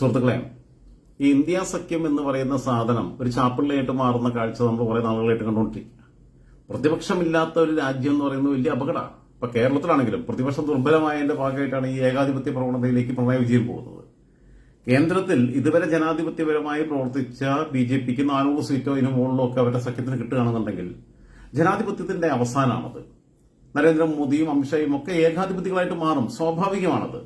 സുഹൃത്തുക്കളെ, ഈ ഇന്ത്യ സഖ്യം എന്ന് പറയുന്ന സാധനം ഒരു ചാപ്പിള്ളയായിട്ട് മാറുന്ന കാഴ്ച നമ്മൾ കുറെ നാളുകളായിട്ട് കണ്ടുകൊണ്ടിരിക്കുക. പ്രതിപക്ഷമില്ലാത്ത ഒരു രാജ്യം എന്ന് പറയുന്നത് വലിയ അപകടമാണ്. ഇപ്പൊ കേരളത്തിലാണെങ്കിലും പ്രതിപക്ഷം ദുർബലമായതിന്റെ ഭാഗമായിട്ടാണ് ഈ ഏകാധിപത്യ പ്രവണതയിലേക്ക് പിണറായി വിജയൻ പോകുന്നത്. കേന്ദ്രത്തിൽ ഇതുവരെ ജനാധിപത്യപരമായി പ്രവർത്തിച്ച BJPക്ക് 400 സീറ്റോ ഇതിന് മുകളിലോ ഒക്കെ അവരുടെ സഖ്യത്തിന് കിട്ടുകയാണെന്നുണ്ടെങ്കിൽ ജനാധിപത്യത്തിന്റെ അവസാനമാണത്. നരേന്ദ്രമോദിയും അമിത്ഷായും ഒക്കെ ഏകാധിപത്യങ്ങളായിട്ട് മാറും. സ്വാഭാവികമാണത്.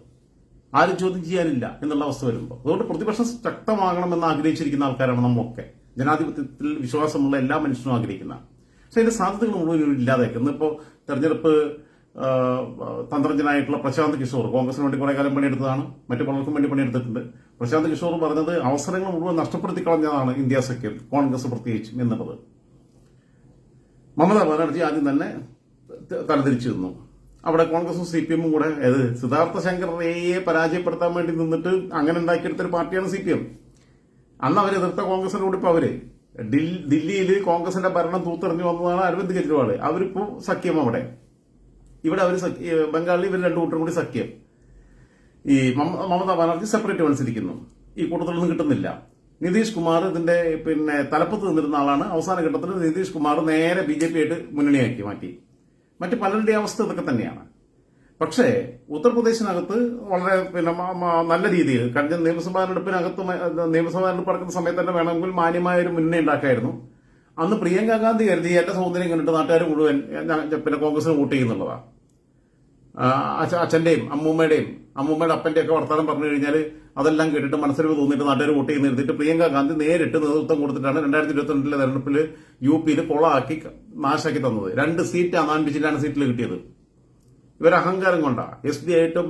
ആരും ചോദ്യം ചെയ്യാനില്ല എന്നുള്ള അവസ്ഥ വരുമ്പോൾ അതുകൊണ്ട് പ്രതിപക്ഷം ശക്തമാകണമെന്ന് ആഗ്രഹിച്ചിരിക്കുന്ന ആൾക്കാരാണ് നമ്മളൊക്കെ. ജനാധിപത്യത്തിൽ വിശ്വാസമുള്ള എല്ലാ മനുഷ്യരും ആഗ്രഹിക്കുന്ന. പക്ഷെ അതിന്റെ സാധ്യതകൾ മുഴുവൻ ഇല്ലാതാക്കുന്നത്. ഇപ്പോൾ തെരഞ്ഞെടുപ്പ് തന്ത്രജ്ഞനായിട്ടുള്ള പ്രശാന്ത് കിഷോർ കോൺഗ്രസിന് വേണ്ടി കുറെ കാലം പണിയെടുത്തതാണ്, മറ്റു പലർക്കും വേണ്ടി പണിയെടുത്തിട്ടുണ്ട്. പ്രശാന്ത് കിഷോർ പറഞ്ഞത് അവസരങ്ങൾ മുഴുവൻ നഷ്ടപ്പെടുത്തി കളഞ്ഞതാണ് ഇന്ത്യ സഖ്യം, കോൺഗ്രസ് പ്രത്യേകിച്ചും എന്നുള്ളത്. മമതാ ബാനർജി ആദ്യം തന്നെ തലതിരിച്ചു നിന്നു. അവിടെ കോൺഗ്രസും CPM കൂടെ സിദ്ധാർത്ഥ ശങ്കർ റേയെ പരാജയപ്പെടുത്താൻ വേണ്ടി നിന്നിട്ട് അങ്ങനെ ഉണ്ടാക്കിയെടുത്തൊരു പാർട്ടിയാണ് CPM. അന്ന് അവരെ എതിർത്ത കോൺഗ്രസിനോട് ഇപ്പൊ അവര് ദില്ലിയിൽ കോൺഗ്രസിന്റെ ഭരണം തൂത്തെറിഞ്ഞു വന്നതാണ് അരവിന്ദ് കെജ്രിവാള്. അവരിപ്പോ സഖ്യം അവിടെ. ഇവിടെ അവർ ബംഗാളിൽ ഇവർ രണ്ടു കൂട്ടരും കൂടി സഖ്യം. ഈ മമതാ ബാനർജി സെപ്പറേറ്റ് മത്സരിക്കുന്നു. ഈ കൂട്ടത്തിലൊന്നും കിട്ടുന്നില്ല. നിതീഷ് കുമാർ ഇതിന്റെ തലപ്പത്ത് നിന്നിരുന്ന ആളാണ്. അവസാന ഘട്ടത്തിൽ നിതീഷ് കുമാർ നേരെ BJP ആയിട്ട് മുന്നണിയാക്കി മാറ്റി. മറ്റു പലരുടെ അവസ്ഥ ഇതൊക്കെ തന്നെയാണ്. പക്ഷേ ഉത്തർപ്രദേശിനകത്ത് വളരെ നല്ല രീതിയിൽ കഴിഞ്ഞ നിയമസഭാ തെരഞ്ഞെടുപ്പ് നടക്കുന്ന സമയത്ത് തന്നെ വേണമെങ്കിൽ മാന്യമായ ഒരു മുന്നണി ഉണ്ടാക്കായിരുന്നു. അന്ന് പ്രിയങ്ക ഗാന്ധി കരുതി എന്റെ സൗന്ദര്യം കണ്ടിട്ട് നാട്ടുകാർ മുഴുവൻ കോൺഗ്രസിന് വോട്ട് ചെയ്യുന്നുള്ളതാണ്. അച്ഛന്റെയും അമ്മൂമ്മയുടെ അപ്പന്റെ ഒക്കെ വർത്തമാനം പറഞ്ഞു കഴിഞ്ഞാൽ അതെല്ലാം കേട്ടിട്ട് മനസ്സിൽ തോന്നിയിട്ട് നാട്ടുകാർ വോട്ട് ചെയ്യുന്ന എഴുതിയിട്ട് പ്രിയങ്ക ഗാന്ധി നേരിട്ട് നേതൃത്വം കൊടുത്തിട്ടാണ് 2022 തെരഞ്ഞെടുപ്പിൽ UPയിൽ കൊളാക്കി നാശാക്കി തന്നത്. 2 സീറ്റ് അനാൻപിച്ചിലാണ് സീറ്റിൽ കിട്ടിയത്. ഇവർ അഹങ്കാരം കൊണ്ടാ SB ആയിട്ടും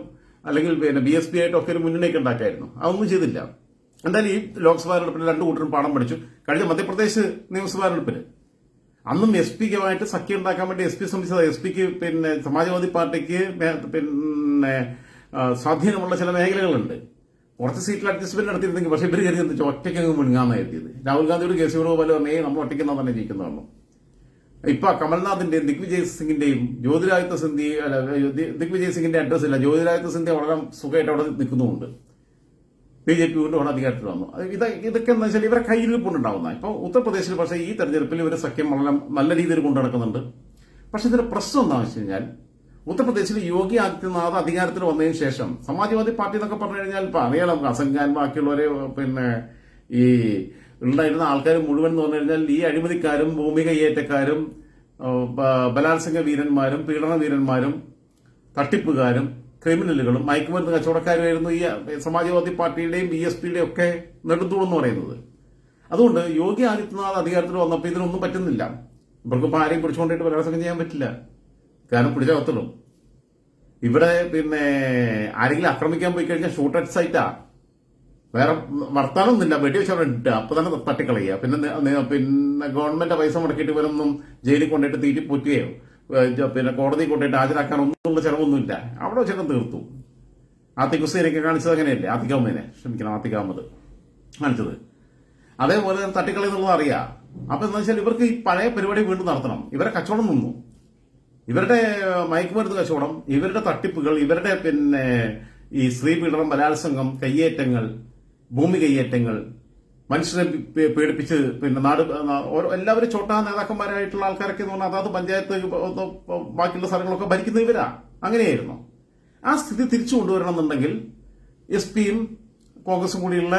അല്ലെങ്കിൽ BSP ആയിട്ടും ഒക്കെ ഒരു മുന്നണിയൊക്കെ ഉണ്ടാക്കായിരുന്നു. അതൊന്നും ചെയ്തില്ല. എന്തായാലും ഈ ലോക്സഭാ തെരഞ്ഞെടുപ്പിൽ 2 കൂട്ടരും പാഠം പഠിച്ചു. കഴിഞ്ഞ മധ്യപ്രദേശ് നിയമസഭാ തെരഞ്ഞെടുപ്പിൽ അന്നും SP-ക്കുമായിട്ട് സഖ്യം ഉണ്ടാക്കാൻ വേണ്ടി SP ശ്രമിച്ചത്. SP-ക്ക് സമാജ്വാദി പാർട്ടിക്ക് സ്വാധീനമുള്ള ചില മേഖലകളുണ്ട്. കുറച്ച് സീറ്റിൽ അഡ്ജസ്റ്റ്മെന്റ് നടത്തിയിരുന്നെങ്കിൽ പക്ഷേ ഇവർ കരുതി ഒറ്റയ്ക്ക് മുൻകാന്ന് എഴുതിയത്. രാഹുൽ ഗാന്ധിയോട് കേസ് വേണുഗോപാൽ പറഞ്ഞേ നമ്മൾ ഒറ്റയ്ക്ക് തന്നെ ജയിക്കുന്നതാണ്. ഇപ്പൊ കമൽനാഥിന്റെയും ദിഗ്വിജയ് സിംഗിന്റെയും ദിഗ്വിജയ് സിംഗിന്റെ അഡ്രസ് ഇല്ല. ജ്യോതിരാദിത്യ സിന്ധ്യ വളരെ സുഖമായിട്ട് അവിടെ നിൽക്കുന്നുമുണ്ട്. BJP കൊണ്ട് അവിടെ അധികാരത്തിൽ വന്നു. ഇതൊക്കെ എന്താ വെച്ചാൽ ഇവരെ കയ്യിലിരിപ്പുണ്ടാവുന്ന. ഇപ്പൊ ഉത്തർപ്രദേശിൽ പക്ഷേ ഈ തെരഞ്ഞെടുപ്പിൽ ഇവർ സഖ്യം വളരെ നല്ല രീതിയിൽ കൊണ്ടു നടക്കുന്നുണ്ട്. പക്ഷെ ഇതിന്റെ പ്രശ്നം എന്താണെന്ന് വെച്ച് കഴിഞ്ഞാൽ ഉത്തർപ്രദേശിൽ യോഗി ആദിത്യനാഥ് അധികാരത്തിൽ വന്നതിന് ശേഷം സമാജ്വാദി പാർട്ടി എന്നൊക്കെ പറഞ്ഞു കഴിഞ്ഞാൽ ഇപ്പൊ അറിയാലോ, അസംഖ്യാൻ ബാക്കിയുള്ളവരെ ഈ ഉണ്ടായിരുന്ന ആൾക്കാർ മുഴുവൻ എന്ന് പറഞ്ഞു കഴിഞ്ഞാൽ ഈ അഴിമതിക്കാരും ഭൂമി കയ്യേറ്റക്കാരും ബലാത്സംഗ വീരന്മാരും പീഡന വീരന്മാരും തട്ടിപ്പുകാരും ക്രിമിനലുകളും മയക്കുമരുന്ന് കച്ചവടക്കാരുമായിരുന്നു ഈ സമാജ്വാദി പാർട്ടിയുടെയും BSPയുടെയും ഒക്കെ നെടുന്തൂണെന്ന് പറയുന്നത്. അതുകൊണ്ട് യോഗി ആദിത്യനാഥ് അധികാരത്തിൽ വന്നപ്പോൾ ഇതിനൊന്നും പറ്റുന്നില്ല. ഇവർക്കിപ്പോൾ ആരെയും പിടിച്ചുകൊണ്ടിട്ട് ബലാത്സംഗം ചെയ്യാൻ പറ്റില്ല. കാരണം പിടിച്ച കത്തുള്ളൂ. ഇവിടെ ആരെങ്കിലും ആക്രമിക്കാൻ പോയി കഴിഞ്ഞാൽ ഷൂട്ട് അറ്റ് സൈറ്റാ. വേറെ വർത്താനൊന്നുമില്ല. വെടിവെച്ചവരുണ്ട് അപ്പൊ തന്നെ തട്ടിക്കളയുക. പിന്നെ ഗവൺമെന്റ് പൈസ മുടക്കിയിട്ട് ഇവരൊന്നും ജയിലിൽ കൊണ്ടിട്ട് തീറ്റിപ്പൂറ്റുകയോ കോടതി കൊണ്ടിട്ട് ഹാജരാക്കാൻ ഒന്നുള്ള ചെലവൊന്നുമില്ല. അവിടെ വെച്ചൊക്കെ തീർത്തു. ആത്തിക് ഹുസൈനൊക്കെ കാണിച്ചത് അങ്ങനെയല്ലേ? ആത്തിക് അഹമ്മദ് കാണിച്ചത് അതേപോലെ തന്നെ തട്ടിക്കളയെന്നുള്ളത് അറിയാം. അപ്പൊ എന്താ വെച്ചാൽ ഇവർക്ക് ഈ പഴയ പരിപാടി വീണ്ടും നടത്തണം. ഇവരെ കച്ചവടം നിന്നു. ഇവരുടെ മയക്കുമരുന്ന് കച്ചവടം, ഇവരുടെ തട്ടിപ്പുകൾ, ഇവരുടെ ഈ സ്ത്രീ പീഡനം, ബലാത്സംഗം, കയ്യേറ്റങ്ങൾ, ഭൂമി കയ്യേറ്റങ്ങൾ, മനുഷ്യരെ പീഡിപ്പിച്ച് നാട് എല്ലാവരും ചോട്ടാ നേതാക്കന്മാരായിട്ടുള്ള ആൾക്കാരൊക്കെ എന്ന് പറഞ്ഞാൽ അതാത് പഞ്ചായത്ത് ബാക്കിയുള്ള സ്ഥലങ്ങളൊക്കെ ഭരിക്കുന്ന ഇവരാ. അങ്ങനെയായിരുന്നു. ആ സ്ഥിതി തിരിച്ചു കൊണ്ടുവരണം എന്നുണ്ടെങ്കിൽ SP-യും കോൺഗ്രസും കൂടിയുള്ള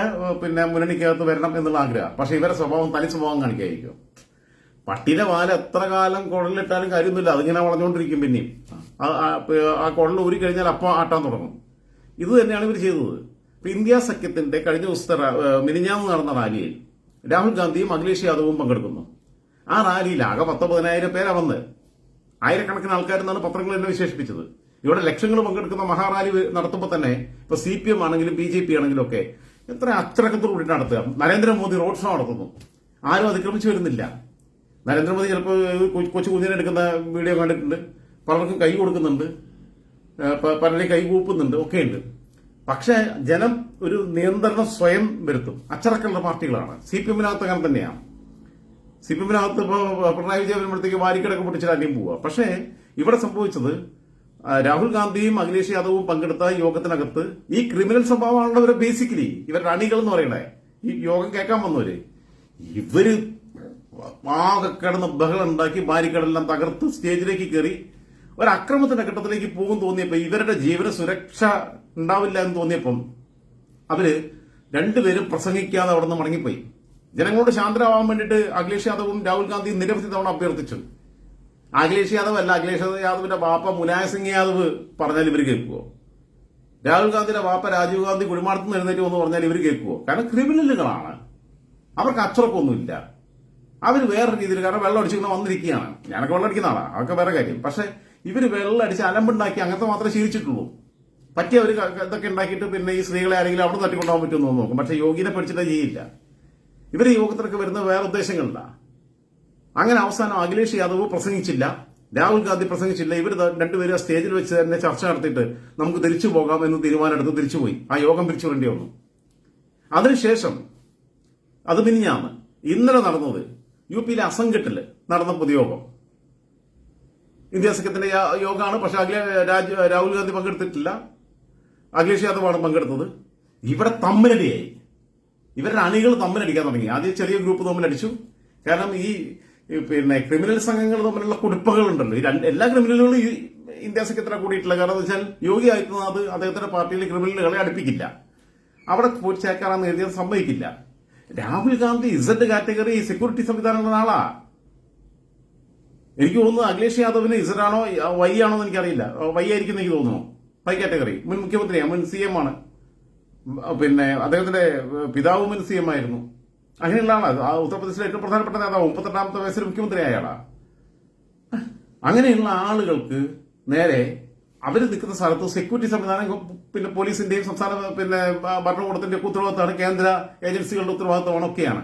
മുന്നണിക്കകത്ത് വരണം എന്നുള്ള ആഗ്രഹം. പക്ഷെ ഇവരെ സ്വഭാവം തനി സ്വഭാവം കാണിക്കായിരിക്കും. പട്ടിയുടെ വാല എത്ര കാലം കുഴലിലിട്ടാലും കാര്യമൊന്നുമില്ല, അതിങ്ങനെ വളഞ്ഞുകൊണ്ടിരിക്കും. പിന്നെയും ആ കുഴൽ ഊരി കഴിഞ്ഞാൽ അപ്പം ആട്ടാൻ തുടങ്ങും. ഇത് തന്നെയാണ് ഇവർ ചെയ്തത്. ഇന്ത്യ സഖ്യത്തിന്റെ കഴിഞ്ഞ ദിവസത്തെ മിനിഞ്ഞാന്ന് നടന്ന റാലിയിൽ രാഹുൽ ഗാന്ധിയും അഖിലേഷ് യാദവും പങ്കെടുക്കുന്നു. ആ റാലിയിൽ ആകെ 10,000-15,000 പേരാ വന്ന്, ആയിരക്കണക്കിന് ആൾക്കാരെന്നാണ് പത്രങ്ങൾ എന്നെ വിശേഷിപ്പിച്ചത്. ഇവിടെ ലക്ഷങ്ങൾ പങ്കെടുക്കുന്ന മഹാറാലി നടത്തുമ്പോൾ തന്നെ ഇപ്പൊ CPM ആണെങ്കിലും BJP ആണെങ്കിലും ഒക്കെ എത്ര അച്ചടക്കത്തോട് കൂടി നടത്തുക. നരേന്ദ്രമോദി റോഡ് ഷോ നടത്തുന്നു. ആരും അതിക്രമിച്ചു വരുന്നില്ല. നരേന്ദ്രമോദി ചിലപ്പോൾ കൊച്ചു കുഞ്ഞിനെടുക്കുന്ന വീഡിയോ കണ്ടിട്ടുണ്ട്. പലർക്കും കൈ കൊടുക്കുന്നുണ്ട്, പലരെയും കൈ കൂപ്പുന്നുണ്ട്, ഒക്കെയുണ്ട്. പക്ഷെ ജനം ഒരു നിയന്ത്രണം സ്വയം വരുത്തും. അച്ചടക്കമുള്ള പാർട്ടികളാണ്. CPM-നകത്ത് അങ്ങനെ തന്നെയാണ്. CPM-നകത്ത് ഇപ്പോൾ പിണറായി വിജയൻ വരുമ്പോഴത്തേക്ക് വാരിക്കടക്ക് പൊട്ടിച്ചിട്ട് അടിയും പോവുക. പക്ഷേ ഇവിടെ സംഭവിച്ചത് രാഹുൽ ഗാന്ധിയും അഖിലേഷ് യാദവും പങ്കെടുത്ത യോഗത്തിനകത്ത് ഈ ക്രിമിനൽ സ്വഭാവമാണുള്ളവരെ ബേസിക്കലി ഇവരുടെ അണികൾ എന്ന് പറയണേ, ഈ യോഗം കേൾക്കാൻ വന്നവര് ഇവര് ആകെ കിടന്ന് ബഹളം ഉണ്ടാക്കി ബാരിക്കേഡെല്ലാം തകർത്ത് സ്റ്റേജിലേക്ക് കയറി ഒരു അക്രമത്തിന്റെ ഘട്ടത്തിലേക്ക് പോകും തോന്നിയപ്പോ, ഇവരുടെ ജീവന സുരക്ഷ ഉണ്ടാവില്ല എന്ന് തോന്നിയപ്പം അവര് രണ്ടുപേരും പ്രസംഗിക്കാതെ അവിടെ നിന്ന് മടങ്ങിപ്പോയി. ജനങ്ങളോട് ശാന്തരാവാൻ വേണ്ടിയിട്ട് അഖിലേഷ് യാദവും രാഹുൽ ഗാന്ധിയും നിരവധി തവണ അഭ്യർത്ഥിച്ചു. അഖിലേഷ് യാദവ് അല്ല, അഖിലേഷ് യാദവിന്റെ ബാപ്പ മുലായം സിംഗ് യാദവ് പറഞ്ഞാൽ ഇവർ കേൾക്കുവോ? രാഹുൽ ഗാന്ധിയുടെ ബാപ്പ രാജീവ് ഗാന്ധി കുഴിമാടത്തുനിന്ന് എഴുന്നേറ്റ് എന്ന് പറഞ്ഞാൽ ഇവർ കേൾക്കുവോ? കാരണം ക്രിമിനലുകളാണ്, അവർക്ക് അച്ചടക്കമൊന്നുമില്ല. അവർ വേറെ രീതിയിൽ, കാരണം വെള്ളം അടിച്ചിങ്ങനെ വന്നിരിക്കുകയാണ്. ഞാനൊക്കെ വെള്ളം അടിക്കുന്ന ആളാണ്, അതൊക്കെ വേറെ കാര്യം. പക്ഷെ ഇവര് വെള്ളം അടിച്ച് അലമ്പുണ്ടാക്കി അങ്ങനത്തെ മാത്രമേ ശീലിച്ചിട്ടുള്ളൂ. പറ്റിയ അവർ ഇതൊക്കെ ഉണ്ടാക്കിയിട്ട് പിന്നെ ഈ സ്ത്രീകളെ ആരെങ്കിലും അവിടെ തട്ടിക്കൊണ്ടാൻ പറ്റുമെന്ന് നോക്കും. പക്ഷെ യോഗിനെ പഠിച്ചിട്ട് ചെയ്യില്ല. ഇവർ യോഗത്തിലൊക്കെ വരുന്ന വേറെ ഉദ്ദേശങ്ങളില്ല. അങ്ങനെ അവസാനം അഖിലേഷ് യാദവ് പ്രസംഗിച്ചില്ല, രാഹുൽ ഗാന്ധി പ്രസംഗിച്ചില്ല. ഇവർ രണ്ടുപേരും സ്റ്റേജിൽ വെച്ച് തന്നെ ചർച്ച നടത്തിയിട്ട് നമുക്ക് തിരിച്ചു പോകാം എന്ന് തീരുമാനമെടുത്ത് തിരിച്ചുപോയി. ആ യോഗം പിരിച്ചു വിടേണ്ടി വന്നു. അതിനുശേഷം അത് മിനിഞ്ഞാന്ന് ഇന്നലെ നടന്നത് UP-യിലെ അസംഘട്ടില് നടന്ന പൊതുയോഗം. ഇന്ത്യ സഖ്യത്തിന്റെ യോഗമാണ്. പക്ഷെ രാഹുൽ ഗാന്ധി പങ്കെടുത്തിട്ടില്ല, അഖിലേഷ് യാദവാണ് പങ്കെടുത്തത്. ഇവിടെ തമ്മിലടിയായി, ഇവരുടെ അണികൾ തമ്മിലടിക്കാൻ തുടങ്ങി. ആദ്യം ചെറിയ ഗ്രൂപ്പ് തമ്മിലടിച്ചു. കാരണം ഈ പിന്നെ ക്രിമിനൽ സംഘങ്ങൾ തമ്മിലുള്ള കുടിപ്പകളുണ്ടല്ലോ, എല്ലാ ക്രിമിനലുകളും ഈ ഇന്ത്യ സഖ്യത്തിനെ കൂടിയിട്ടില്ല. കാരണം എന്ന് വെച്ചാൽ യോഗി ആദിത്യനാഥ് അദ്ദേഹത്തിന്റെ പാർട്ടിയിലെ ക്രിമിനലുകളെ അടുപ്പിക്കില്ല, അവിടെ ചേക്കാറാന്ന് എഴുതിയത് സമ്മതിക്കില്ല. Rahul Gandhi Z category security സംവിധാനമുള്ള ആളാ. എനിക്ക് തോന്നുന്നു അഖിലേഷ് യാദവിന് Z ആണോ Y ആണോ എന്ന് എനിക്കറിയില്ല. Y ആയിരിക്കും എനിക്ക് തോന്നുന്നു. Y category. മുൻ മുഖ്യമന്ത്രിയാണ്, മുൻ CM ആണ്. പിന്നെ അദ്ദേഹത്തിന്റെ പിതാവ് മുൻ CM ആയിരുന്നു. അങ്ങനെയുള്ള ആളാണ്. ഉത്തർപ്രദേശിലെ ഏറ്റവും പ്രധാനപ്പെട്ട നേതാവ്, 38ാമത്തെ വയസ്സിൽ മുഖ്യമന്ത്രിയായ ആളാ. അങ്ങനെയുള്ള ആളുകൾക്ക് നേരെ അവർ നിൽക്കുന്ന സ്ഥലത്ത് സെക്യൂരിറ്റി സംവിധാനം പിന്നെ പോലീസിന്റെയും സംസ്ഥാന പിന്നെ ഭരണകൂടത്തിന്റെ ഉത്തരവാദിത്തമാണ്, കേന്ദ്ര ഏജൻസികളുടെ ഉത്തരവാദിത്തമാണ്, ഒക്കെയാണ്.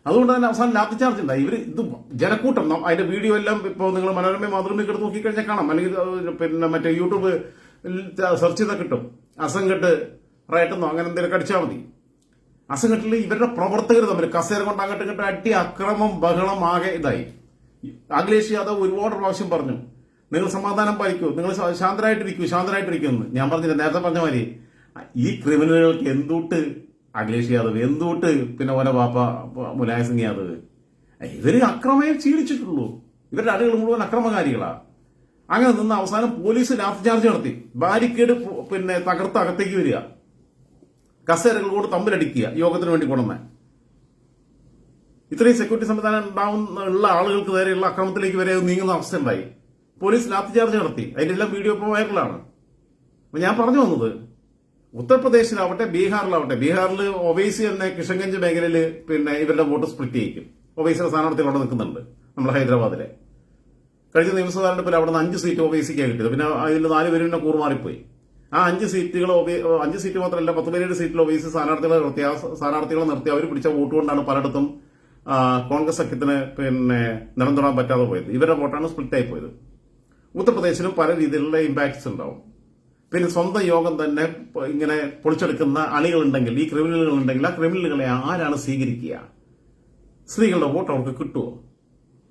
അതുകൊണ്ട് തന്നെ അവസാനം ലാത്തിച്ചാർജ് ഉണ്ടായി. ഇവർ ഇത് ജനക്കൂട്ടം, അതിന്റെ വീഡിയോ എല്ലാം ഇപ്പോൾ നിങ്ങൾ മനോരമ മാതൃഭൂമിക്ക് എടുത്ത് നോക്കിക്കഴിഞ്ഞാൽ കാണാം, അല്ലെങ്കിൽ പിന്നെ മറ്റേ യൂട്യൂബ് സെർച്ച് ചെയ്താൽ കിട്ടും. അസംഘട്ട് റൈറ്റെന്നോ അങ്ങനെ എന്തെങ്കിലും അടിച്ചാൽ മതി. അസംഘട്ടിൽ ഇവരുടെ പ്രവർത്തകർ തമ്മിൽ കസേര കൊണ്ട് അങ്ങോട്ട് ഇങ്ങോട്ട് അടി, അക്രമം, ബഹളം ആകെ ഇതായി. അഖിലേഷ് യാദവ് ഒരുപാട് പ്രാവശ്യം പറഞ്ഞു, നിങ്ങൾ സമാധാനം പാലിക്കൂ, നിങ്ങൾ ശാന്തരായിട്ടിരിക്കുമെന്ന്. ഞാൻ പറഞ്ഞില്ല, നേരത്തെ പറഞ്ഞ മാതിരി ഈ ക്രിമിനലുകൾക്ക് എന്തുട്ട് അഖിലേഷ് യാദവ്, എന്തുട്ട് പിന്നെ ഓന ബാപ്പ മുലായം സിംഗ് യാദവ്, ഇവര് അക്രമയെ ശീലിച്ചിട്ടുള്ളൂ. ഇവരുടെ അണികൾ മുഴുവൻ അക്രമകാരികളാ. അങ്ങനെ നിന്ന് അവസാനം പോലീസ് ലാത്തിചാർജ് നടത്തി, ബാരിക്കേഡ് പിന്നെ തകർത്ത് അകത്തേക്ക് വരിക, കസേരകളോട് തമ്മിലടിക്കുക, യോഗത്തിന് വേണ്ടി കൊണ്ടുവന്ന. ഇത്രയും സെക്യൂരിറ്റി സംവിധാനം ഉള്ള ആളുകൾക്ക് നേരെയുള്ള അക്രമത്തിലേക്ക് വരെ നീങ്ങുന്ന അവസ്ഥ ഉണ്ടായി. പോലീസ് ലാത്തിചാർജ് നടത്തി. അതിന്റെ എല്ലാം വീഡിയോ ഇപ്പോൾ വൈറലാണ്. അപ്പൊ ഞാൻ പറഞ്ഞു വന്നത്, ഉത്തർപ്രദേശിലാവട്ടെ ബീഹാറിൽ ഒവൈസി എന്ന കിഷൻഗഞ്ച് മേഖലയിൽ പിന്നെ ഇവരുടെ വോട്ട് സ്പ്ലിറ്റ് ചെയ്യിക്കും. ഒവൈസിയുടെ സ്ഥാനാർത്ഥി അവിടെ നിൽക്കുന്നുണ്ട്, നമ്മുടെ ഹൈദരാബാദിലെ. കഴിഞ്ഞ നിയമസഭാ തെരഞ്ഞെടുപ്പിൽ അവിടെ നിന്ന് 5 സീറ്റ് ഒവൈസിക്കാണ് കിട്ടിയത്. പിന്നെ അതിൽ 4 പേരും പിന്നെ കൂറുമാറിപ്പോയി. ആ 5 സീറ്റ് മാത്രമല്ല 17 സീറ്റിൽ ഒവൈസി സ്ഥാനാർത്ഥികളെ നിർത്തി അവർ പിടിച്ച വോട്ട് കൊണ്ടാണ് പലയിടത്തും കോൺഗ്രസ് സഖ്യത്തിന് പിന്നെ നിലം തൊടാൻ പറ്റാതെ പോയത്. ഇവരുടെ വോട്ടാണ് സ്പ്ലിറ്റായി പോയത്. ഉത്തർപ്രദേശിലും പല രീതിയിലുള്ള ഇമ്പാക്ട്സ് ഉണ്ടാവും. പിന്നെ സ്വന്തം യോഗം തന്നെ ഇങ്ങനെ പൊളിച്ചെടുക്കുന്ന അണികളുണ്ടെങ്കിൽ, ഈ ക്രിമിനലുകൾ ഉണ്ടെങ്കിൽ, ആ ക്രിമിനലുകളെ ആരാണ് സ്വീകരിക്കുക? സ്ത്രീകളുടെ വോട്ട് അവർക്ക് കിട്ടുമോ?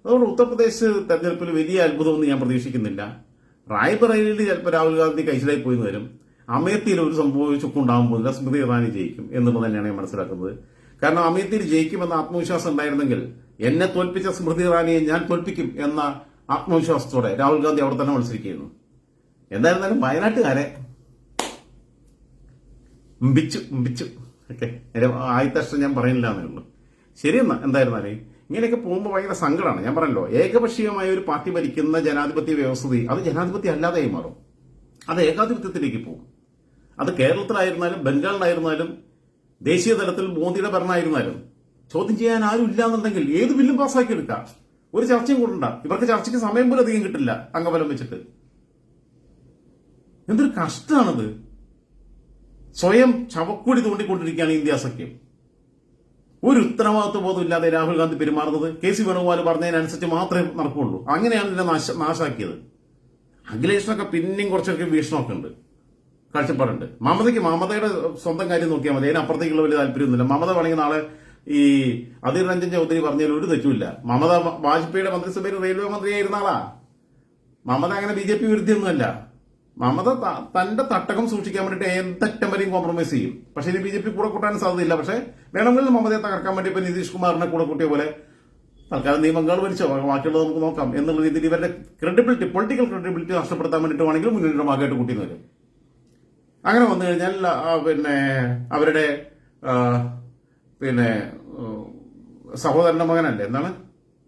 അതുകൊണ്ട് ഉത്തർപ്രദേശ് തെരഞ്ഞെടുപ്പിൽ വലിയ അത്ഭുതമൊന്നും ഞാൻ പ്രതീക്ഷിക്കുന്നില്ല. റായ്ബറേലിയിൽ ചിലപ്പോൾ രാഹുൽ ഗാന്ധി കഴിച്ചിലായി പോയി വരും. അമേത്തിയിൽ ഒരു സംഭവം ചുക്കുണ്ടാകാൻ പോകുന്നില്ല, സ്മൃതി ഇറാനി ജയിക്കും എന്നുള്ളത് തന്നെയാണ് ഞാൻ മനസ്സിലാക്കുന്നത്. കാരണം അമേത്തിയിൽ ജയിക്കുമെന്ന ആത്മവിശ്വാസം ഉണ്ടായിരുന്നെങ്കിൽ എന്നെ തോൽപ്പിച്ച സ്മൃതി ഇറാനിയെ ഞാൻ തോൽപ്പിക്കും എന്ന ആത്മവിശ്വാസത്തോടെ രാഹുൽ ഗാന്ധി അവിടെ തന്നെ മത്സരിക്കുന്നു. എന്തായിരുന്നാലും വയനാട്ടുകാരെ ഇമ്പിച്ചു ഓക്കെ, ആദ്യത്തെ അഷ്ടം ഞാൻ പറയുന്നില്ല എന്നേ ഉള്ളൂ. ശരിയെന്നാ. എന്തായിരുന്നാലേ ഇങ്ങനെയൊക്കെ പോകുമ്പോൾ ഭയങ്കര സങ്കടമാണ്. ഞാൻ പറഞ്ഞല്ലോ, ഏകപക്ഷീയമായ ഒരു പാർട്ടി ഭരിക്കുന്ന ജനാധിപത്യ വ്യവസ്ഥിതി അത് ജനാധിപത്യം അല്ലാതെയായി മാറും. അത് ഏകാധിപത്യത്തിലേക്ക് പോകും. അത് കേരളത്തിലായിരുന്നാലും ബംഗാളിലായിരുന്നാലും ദേശീയ തലത്തിൽ മോദിയുടെ ഭരണമായിരുന്നാലും ചോദ്യം ചെയ്യാൻ ആരും ഇല്ലാന്നുണ്ടെങ്കിൽ ഏത് ബില്ലും പാസ്സാക്കി എടുക്കാം. ഒരു ചർച്ചയും കൂടണ്ട. ഇവർക്ക് ചർച്ചയ്ക്ക് സമയം പോലും അധികം കിട്ടില്ല അംഗബലം വെച്ചിട്ട്. എന്തൊരു കഷ്ടമാണത്. സ്വയം ചവക്കൂടി തോണ്ടിക്കൊണ്ടിരിക്കുകയാണ് ഇന്ത്യ സഖ്യം. ഒരു ഉത്തരവാദിത്വ ബോധം ഇല്ലാതെ രാഹുൽ ഗാന്ധി പെരുമാറുന്നത്. KC വേണുഗോപാൽ പറഞ്ഞതിനനുസരിച്ച് മാത്രമേ നടക്കുകയുള്ളൂ. അങ്ങനെയാണ് ഇതിനെ നാശാക്കിയത്. അഖിലേഷിനൊക്കെ പിന്നെയും കുറച്ചൊക്കെ വീക്ഷണമൊക്കെ ഉണ്ട്, കാഴ്ചപ്പാടുണ്ട്. മമതയുടെ സ്വന്തം കാര്യം നോക്കിയാൽ മതി, അതിനപ്പുറത്തേക്കുള്ള വലിയ താല്പര്യമൊന്നുമില്ല. മമത വേണമെങ്കിൽ നാളെ ഈ അധീർ രഞ്ജൻ ചൗധരി പറഞ്ഞതിൽ ഒരു തെറ്റുമില്ല. മമത വാജ്പേയിയുടെ മന്ത്രിസഭയിൽ റെയിൽവേ മന്ത്രിയായിരുന്ന ആളാ. മമത അങ്ങനെ BJP വിരുദ്ധയൊന്നുമല്ല. മമത തന്റെ തട്ടകം സൂക്ഷിക്കാൻ വേണ്ടിയിട്ട് എന്തറ്റം വരെയും കോംപ്രമൈസ് ചെയ്യും. പക്ഷേ ഇനി BJP കൂടെ കൂട്ടാൻ സാധ്യതയില്ല. പക്ഷേ വേണമെങ്കിൽ മമതയെ തകർക്കാൻ വേണ്ടി ഇപ്പൊ നിതീഷ് കുമാറിനെ കൂടെ കൂട്ടിയ പോലെ തൽക്കാലം നീ ബംഗാൾ ഭരിച്ചോ, ബാക്കിയുള്ളത് നമുക്ക് നോക്കാം എന്നുള്ള രീതിയിൽ ഇവരുടെ ക്രെഡിബിലിറ്റി, പൊളിറ്റിക്കൽ ക്രെഡിബിലിറ്റി നഷ്ടപ്പെടുത്താൻ വേണ്ടിയിട്ട് വേണമെങ്കിൽ മുന്നണിയുടെ ഭാഗമായിട്ട് കൂട്ടിന്ന് വരും. അങ്ങനെ വന്നു കഴിഞ്ഞാൽ പിന്നെ അവരുടെ പിന്നെ സഹോദരന്റെ മകനല്ലേ, എന്താണ്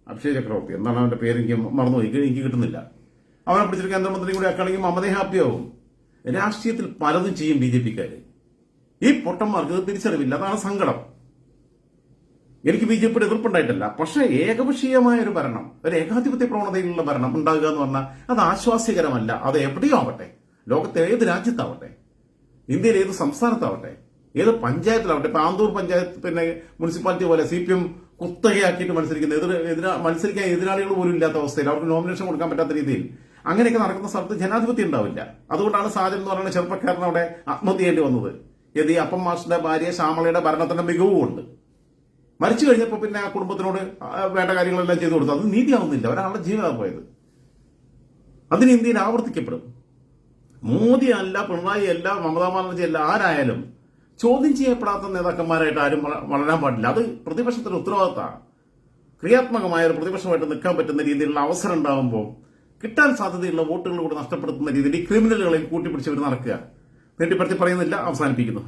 അഭിഷേക് ചക്രവർത്തി, എന്താണ് അവന്റെ പേര്, എനിക്ക് മറന്നുപോയി, എനിക്ക് കിട്ടുന്നില്ല. അവനെ പിടിച്ചിട്ട് കേന്ദ്രമന്ത്രി കൂടി ആക്കുകയാണെങ്കിൽ മമതയെ ഹാപ്പിയാവും. രാഷ്ട്രീയത്തിൽ പലതും ചെയ്യും BJPക്കാര്. ഈ പൊട്ടന്മാർക്ക് ഇത് തിരിച്ചറിവില്ല. അതാണ് സങ്കടം. എനിക്ക് BJPയുടെ എതിർപ്പുണ്ടായിട്ടല്ല, പക്ഷേ ഏകപക്ഷീയമായ ഒരു ഭരണം, ഒരു ഏകാധിപത്യ പ്രവണതയിലുള്ള ഭരണം ഉണ്ടാകുക എന്ന് പറഞ്ഞാൽ അത് ആശ്വാസ്യകരമല്ല. അത് എവിടെയോ ആവട്ടെ, ലോകത്തെ ഏത് രാജ്യത്താവട്ടെ, ഇന്ത്യയിലെ ഏത് സംസ്ഥാനത്താവട്ടെ, ഏത് പഞ്ചായത്തിലാവട്ടെ. ഇപ്പൊ ആന്തൂർ പഞ്ചായത്ത് പിന്നെ മുനിസിപ്പാലിറ്റി പോലെ CPM കുത്തകയാക്കിയിട്ട് മത്സരിക്കുന്ന മത്സരിക്കാൻ എതിരാളികൾ പോലും ഇല്ലാത്ത അവസ്ഥയിൽ, അവർക്ക് നോമിനേഷൻ കൊടുക്കാൻ പറ്റാത്ത രീതിയിൽ അങ്ങനെയൊക്കെ നടക്കുന്ന സ്ഥലത്ത് ജനാധിപത്യം ഉണ്ടാവില്ല. അതുകൊണ്ടാണ് സാജൻ എന്ന് പറയുന്ന ചെറുപ്പക്കാരൻ അവിടെ ആത്മഹത്യ ചെയ്യേണ്ടി വന്നത്. ഈ അപ്പം മാഷിന്റെ ഭാര്യ ശ്യാമളയുടെ ഭരണത്തിന്റെ മികവുമുണ്ട്. മരിച്ചു കഴിഞ്ഞപ്പോൾ പിന്നെ ആ കുടുംബത്തിനോട് വേണ്ട കാര്യങ്ങളെല്ലാം ചെയ്തു കൊടുത്തു. അത് നീതിയാവുന്നില്ല, ഒരാളുടെ ജീവനാണ് പോയത്. അതിന് ഇന്ത്യയിൽ ആവർത്തിക്കപ്പെടും. മോദി അല്ല, പിണറായി അല്ല, മമതാ ബാനർജി അല്ല, ആരായാലും ചോദ്യം ചെയ്യപ്പെടാത്ത നേതാക്കന്മാരായിട്ട് ആരും വളരാൻ പാടില്ല. അത് പ്രതിപക്ഷത്തിന്റെ ഉത്തരവാദിത്തമാണ്. ക്രിയാത്മകമായ ഒരു പ്രതിപക്ഷമായിട്ട് നിൽക്കാൻ പറ്റുന്ന രീതിയിലുള്ള അവസരം ഉണ്ടാകുമ്പോൾ കിട്ടാൻ സാധ്യതയുള്ള വോട്ടുകൾ കൂടെ നഷ്ടപ്പെടുത്തുന്ന രീതിയിൽ ഈ ക്രിമിനലുകളെയും കൂട്ടിപ്പിടിച്ചവർ നടക്കുക. നീട്ടിപ്പറ്റി പറയുന്നില്ല, അവസാനിപ്പിക്കുന്നു.